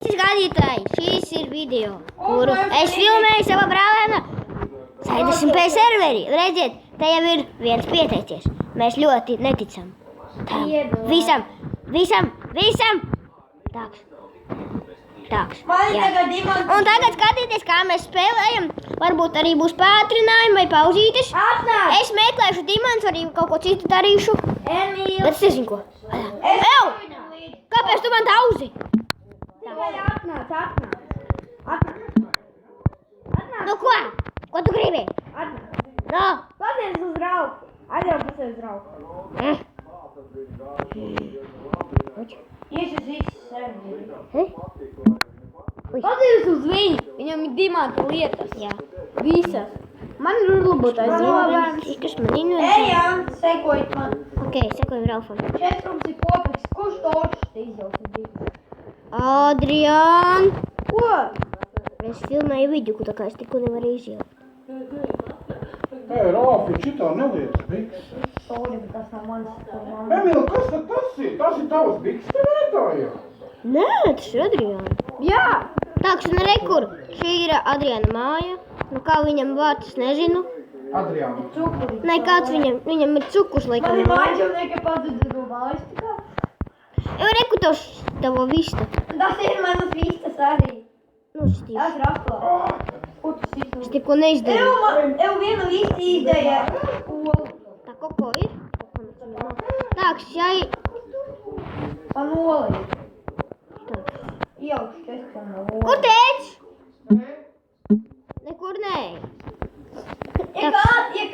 Skatītāji, šīs ir video, kuru es filmēju savā brālēna Saidasm P serverī. Redziet, te jau ir viens pieteicies. Mēs ļoti neticam. Tam. Visam. Tāks. Jā. Un tagad skatīties, kā mēs spēlējam. Varbūt arī būs pātrinājumi vai pauzītes. Es meklēšu dimants, arī kaut ko citu darīšu. Bet es nezinu, ko. Ew! Kāpēc tu man tauzi? Atnāc. Nu ko? Ko tu gribi? No. Paties uz rauku. Atļauj paties uz rauku. Iešas viss sevi. Paties uz viņu. Viņam ir dimanta lietas. Jā. Visas. Man ir urlabotais zobens. Kas man inventē? Ejam, sekojiet man. Ok, sekojam Ralfam. Četrums ir kopīgs. Kurš toršs te izdevusi divas? Adrian! Ko? Es filmēju video, tā kā es tikko nevaru izjaukt. Rāfi, šitā neliec bikses. Sorry, bet tas nav mans. Emīl, kas tad tas ir? Tas ir tavas bikses turētājā? Nē, tas ir Adriana. Jā! Tāks, un rekur, šī ir Adriana māja. Nu kā viņam vārds, nezinu. Adriāna. Cukuri. Nē, kāds viņam ir cukurs, laikam. Man ir mājdžovnieka pazudu no valstikā. Jau reku tavo vista. Tas ir manas vistas arī. Nu, Stīvs. Tas ir atklāt. Ko tu sīstu? Es tikko neizdarīju. Ev vienu visti izdēja. Tā koko ir? Tāks, jai... Panolī. Ieaugšu čestām no olu. Kur teic? Nekur nē. Ja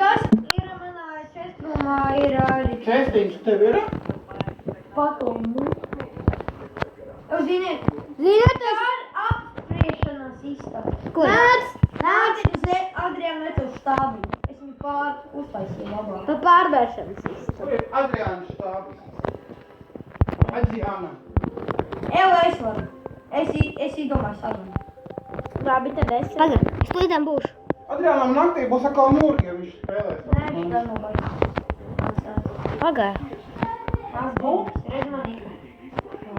kas ir manā čestrumā, ir arī Čestiņš tev ir? patomu. Ev ziniet, tas ir apspriešanas istabs. Kur? Nāc uz Adriānu Vecov štābi. Es viņu uztaisīju labāk. Pa pārvēršanas istabs. Kur ir Adriāna štābis? Adriāna. Ev, es varu. Es izdomāju sarunu. Labi, tad es... Paga, es līdām būšu. Adriānam naktī būs atkal mūrgi, ja viņš spēlēs. Nē, šitā nav baigi. Paga. Tās būs, redz manīka.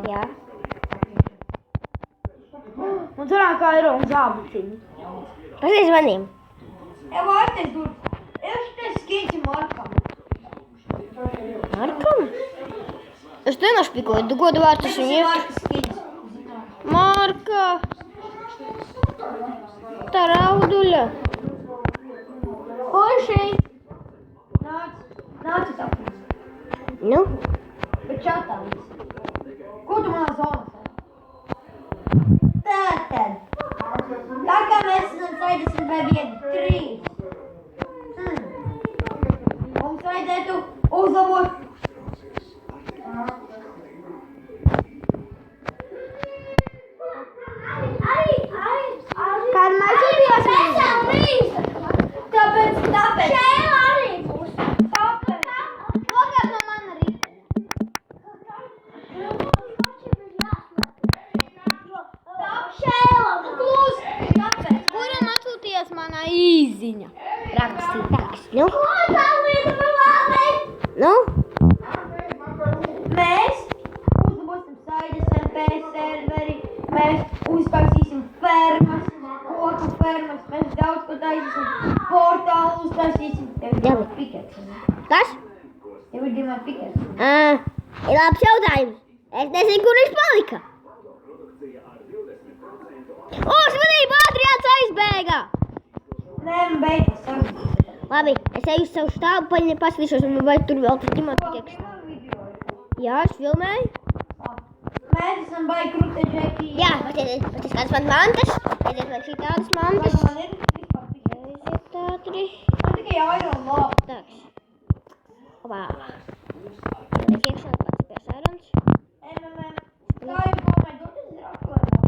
Jā. Un turā kā ir un zābuciņi. Pasies manīm. Ev, atnes dur. Ev šitais skinci Markam. Markam? Es te našpikoju, tu godu vārds Tas viņu ir ir. Markas skinci. Marka. Tā rauduļa. Forši. Nāc uz apnes. Nu? Bet čatā viss. Ko tu manā zonā sāc? Tātad. Tā kā mēs esam Saidasm P1, 3. Mums vajadzētu uzlabot. Kad mēs jūtījāmies? Tāpēc. Šēla arī būs. Tāpēc. Nogād no mana rīta. Šēla. Klūs. Tāpēc. Kuram atsūtījās manā īziņa? Rakstīt tāks. Nu? Nu? Mēs uzlabosim Saidasm P serveri. Mēs uztaisīsim fermas, koku fermas. Mēs daudz ko taisīsim. Portālu uztaisīsim. Tev ir dimanta pikets. Kas? Tev ir dimanta pikets. Ir labs jautājums. Es nezinu, kur viņš palika. Uzmanību, Adriāns aizbēga! Nē, beigas sarunāt. Labi, es eju uz savu štābu, paskatīšos, vai tur vēl tas dimanta pikets. Jā, es filmēju. Mēs esam baigi krūte džeki. Jā, paties kādas man mantas. Aiziet man šī tādas mantas. Man ir vispār pikets. Aiziet tātri. Man tikai iron labi. Tāks. Opā. Tad es iekšā pats pie sarans. Kā jūs domājat, doties ir atklājumā?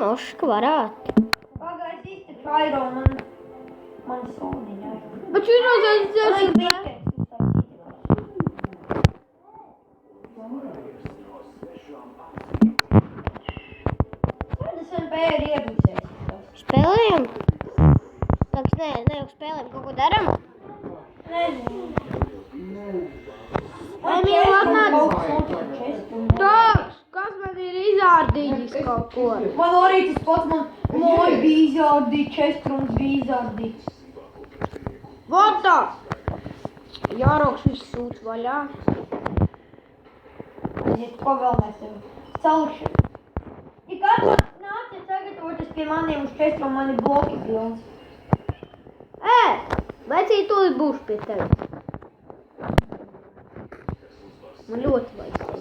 Moška varētu. Pagājis īsti iron man sūniņā. Bet šī rozēs Man ir pikets uztaisīti. Saidasm P ir iedusies. Spēlējam? Tāks, ne jau spēlējam, kaut ko daram? Nezinu. Emīl, atnāc! Kaut kas Tāks, kas man ir izārdījis kaut ko. Man arī tas pats, man moja bija izārdīts, čestrums bija izārdīts. Votā! Jāroks viss sūc vaļā. Aiziet, pavēlnēs tevi. Celšu. Ja kāds nāciet sagatavoties pie maniem uz čestrum, mani bloki pilns. Vecīt tūlīt būšu pie tevi. Man ļoti vajag tevi.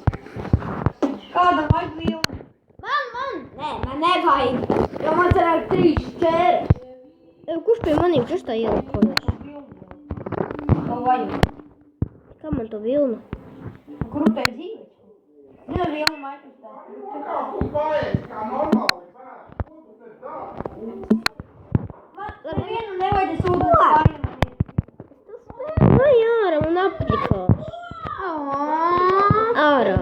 Kādam vajag vilni? Man! Nē, man nevajag. Jo man cerāk 3 čēres. Kurš pie maniem čestā ielikojas? Tev vajag. Kā man to vilnu? Kur tev dzīves? Zinu, vilni maikastā. Kā tu paēst, kā normāli pēst? Ko tu te dari? Man nevienu nevajag sūdīt pāriem. Nu jāra, man aplikās. Ārā.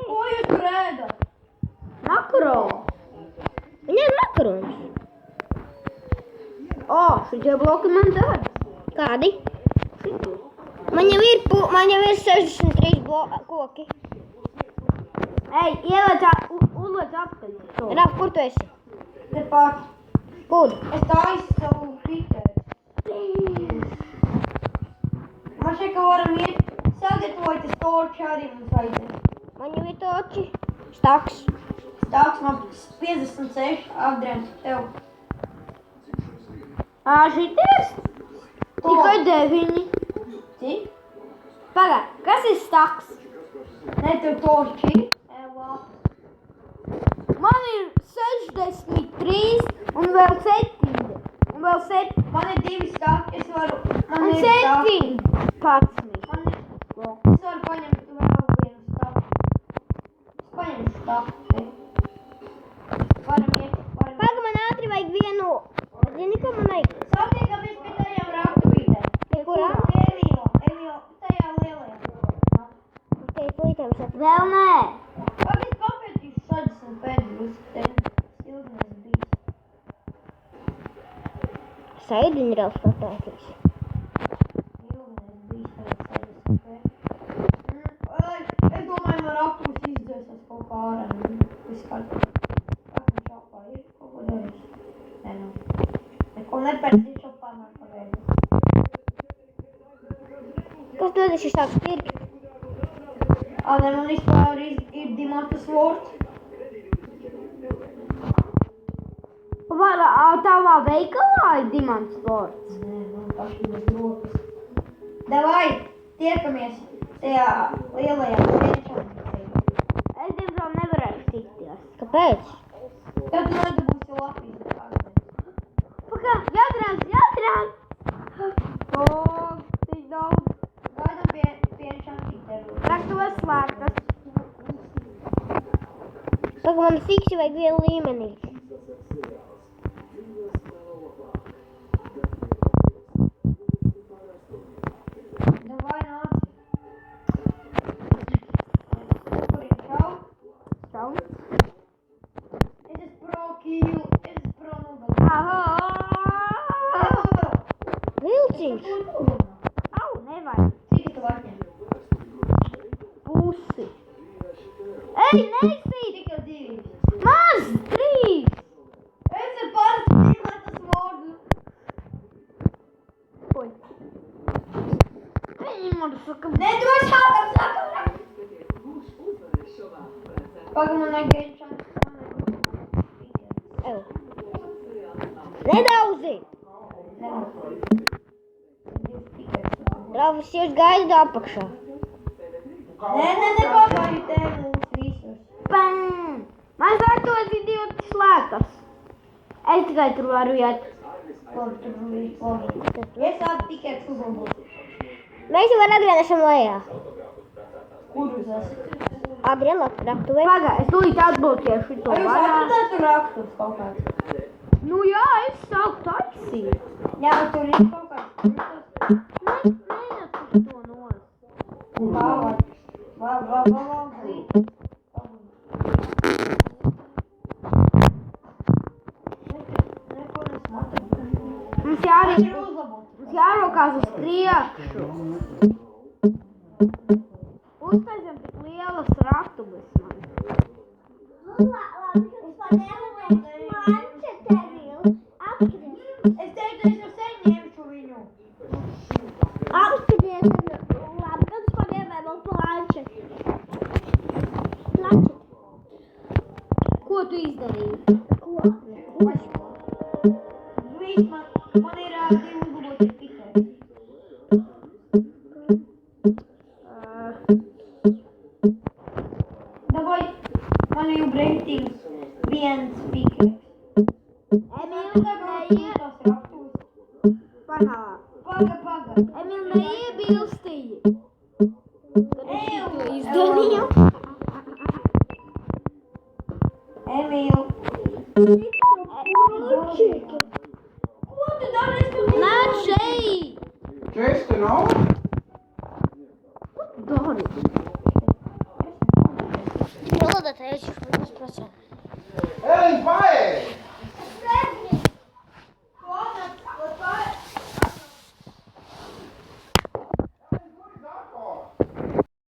Ko jūs tur ēdat? Makaronu. Viņai ir makarons. Šitie bloki man dara. Kādi? Man jau ir 63 koki. Ej, uzliec atpakaļ. Raf, kur tu esi? Tepat. Kur? Es taisu savu pitēru. Man šeit, ka varam iet sagatavoties torči arī mums vajadzēs. Man jau ir toči. Staks. Stāks man 56 apdrēms tev. Šities? Tikai 9. Cik? Pagā, kas ir staks? Ne, tev torči. Man ir 63 un vēl 7. Un vēl 7. Man ir 2 staki, es varu... Man Un ir staki. 17. Man ir... Es varu paņemt vēl vienu staku. Es paņemšu staku. Varam iet. Pagā, man ātri vajag vienu. Zini, ko man vajag? Satiekamies pie tajām raktuvītēm. Pie kurām? Emīlo, tajā lielajā. Pie puitēm saka. Vēl nē. Pagad papētīšu 65 būs te ilgnes bijis. Saidiņu vēl papētīs. Ilgnes bijis tagad 65. Es domāju, man raktuvs izdzēsies kaut kā ārā. Viss kārtībā. Kā man šāpā ir? Kaut ko darīšu? Nē, nu. Neko nepērcīt šāpā man pagaidu. Kas dod šis tāds pirkt? Ne, man vispār ir Dimantas vārds. Tavā veikalā ir Dimants vārds. Nē, man paši bez rokas. Davai, tiekamies tajā lielajā sēčā. Es diemžēl nevarēšu tikties. Kāpēc? Tad tu nedabūsi Latvijas. Pagā, jātrāns! Tik daudz. Gaidam pie šantīteru. Raktuves slēgtas. Pagā, man fiksi vajag vienu līmenī. Davai nāc. Kur ir čau? Čau. Es esmu pro kīlu. Es esmu pro nogalu. Vilciņš. Au, nevajag. Cik tu atņem? Pusi. Ej, nesīt! Tikai 2. Maz! 3! Es ar parasti Dimantas vārdu. Oi. Viņi man saka... Nedod sākam! Pagam man negaid šantīteru. Ev. Nedauzi! Rafis, jūs gaidat apakšā. Nē, pagāju tevi mums visus. Pam! Man saka, tos idiotas slēgtas. Es tikai tur varu iet. Kur tur bija? Es tādu tikai uzlabot. Mēs jau var atgrienešam lejā. Kur jūs esat? Adrien, raktuvē. Pagā, es tūlīt atbloķēšu to Vai jūs vaļā. atradāt tur rakstus kaut kāds? Nu jā, es sāku taisīt. Jā, bet tur ir kaut kāds. Neatpust to nos. Neko nesmatu. Mums jārokās uz priekšu. Uztaisam tik lielas ratules man. Es teicu, es jau sen ņemšu viņu. Apskaties, labi, kad es paņēmēju vēl planšeti. Ko tu izdarīji? Ko? Viss man ir 2 uzlabotie pikēji. Daboj, man ir breitings 1 pikēks. Emīl, Paga. Emīl, neiebilstīji. Eju, Izdarīju. Emīl. Ko tu dari? Es tev Nāc šeit. Česti nav? Dari. Milda teicu, viņas prasā. Ej, paēd!